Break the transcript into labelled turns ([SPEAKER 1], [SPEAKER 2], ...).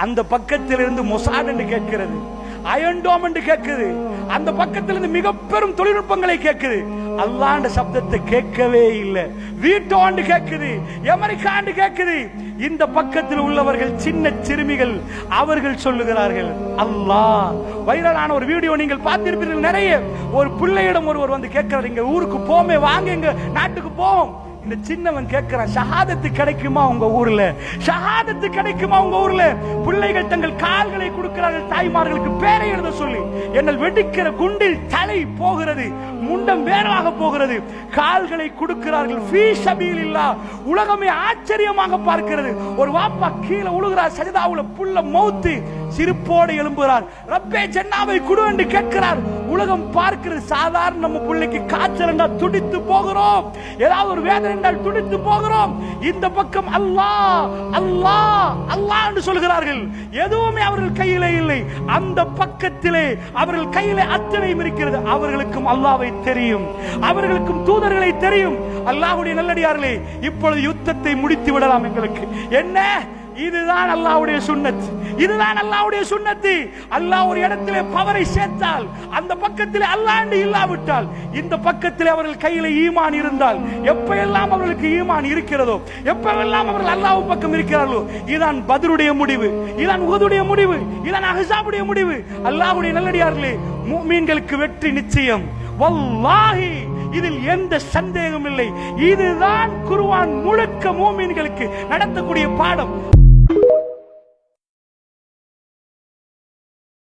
[SPEAKER 1] அந்த பக்கத்திலிருந்து மொசாட் என்று கேட்கிறது, அயன்டோம் என்று கேட்குது, அந்த பக்கத்திலிருந்து மிக பெரும் தொழில்நுட்பங்களை கேட்குது. அல்லாஹ்ன்ற சப்தத்தை கேட்கவே இல்லை. வீட்டோண்டு கேட்குது, அமெரிக்காண்டு கேட்குது. இந்த பக்கத்தில் உள்ளவர்கள் சின்ன சிறுமிகள், அவர்கள் சொல்லுகிறார்கள் அல்லாஹ். வைரலான ஒரு வீடியோ நீங்கள் பார்த்திருப்பீர்கள். நிறைய ஒரு பிள்ளையிடம் ஒருவர் வந்து கேட்கிறார், எங்க ஊருக்கு போமே, வாங்க எங்க நாட்டுக்கு போவோம். இந்த சின்னவன் கேட்கிறான், ஷஹாதத்து கிடைக்குமா உங்க ஊர்ல? ஷஹாதத்து கிடைக்குமா உங்க ஊர்ல? பிள்ளைகள் தங்கள் கால்களை கொடுக்கிறார்கள் தாய்மார்களுக்கு பேரை எழுத சொல்லி. என்னல் வெடிக்கிற குண்டில் தலை போகிறது, முண்டம் வேறாக போகிறது, கால்களை கொடுக்கிறார்கள். ஃபீ ஸபீலில்லாஹ். உலகமே ஆச்சரியமாக பார்க்கிறது. ஒரு வாப்பா கீழே உழுகிறார் சஜதாவுல, புள்ள மௌத்து, சிரிப்போடு எழும்புகிறார். ரப்பே ஜன்னாவை குடு என்று கேட்கிறார். உலகம் பார்க்கிறது. சாதாரண நம்ம பிள்ளைக்கு காய்ச்சல் என்றால் துடித்து போகிறோம், ஏதாவது ஒரு வேதனை என்றால் துடித்து போகிறோம். இந்த பக்கம் அல்லாஹ் அல்லாஹ் அல்லாஹ் என்று சொல்கிறார்கள். எதுவுமே அவர்கள் கையிலே இல்லை. அந்த பக்கத்திலே அவர்கள் கையிலே அத்தனையும் இருக்கிறது. அவர்களுக்கும் அல்லாஹ்வை தெரியும், அவர்களுக்கும் தூதர்களை தெரியும். அல்லாஹ்வுடைய நல்லடியார்களே, இப்பொழுது யுத்தத்தை முடித்து விடலாம். எங்களுக்கு என்ன? இதுதான் அல்லாஹ்வுடைய சுன்னத், இதுதான் அல்லாஹ்வுடைய சுன்னத். அல்லாஹ் ஒரு இடத்திலே பவரை சேர்த்தால், அந்த பக்கத்திலே அல்லாஹ் இல்லாவிட்டால், இந்த பக்கத்திலே அவர்கள் கையில ஈமான் இருந்தால், எப்பெல்லாம் அவர்களுக்கு ஈமான் இருக்கிறதோ, எப்பெல்லாம் அவர்கள் அல்லாஹ் பக்கம் இருக்கிறார்களோ, இதுதான் பத்ருடைய முடிவு, இதுதான் உஹதுடைய முடிவு, இதுதான் அஹ்ஸாபுடைய முடிவு. அல்லாஹ்வுடைய நல்லடியார்களே, முஃமின்களுக்கு வெற்றி நிச்சயம். வல்லாஹி, இதில் எந்த சந்தேகமும் இல்லை. இதுதான் குர்ஆன் முழுக்க முஃமின்களுக்கு நடத்தக்கூடிய பாடம்.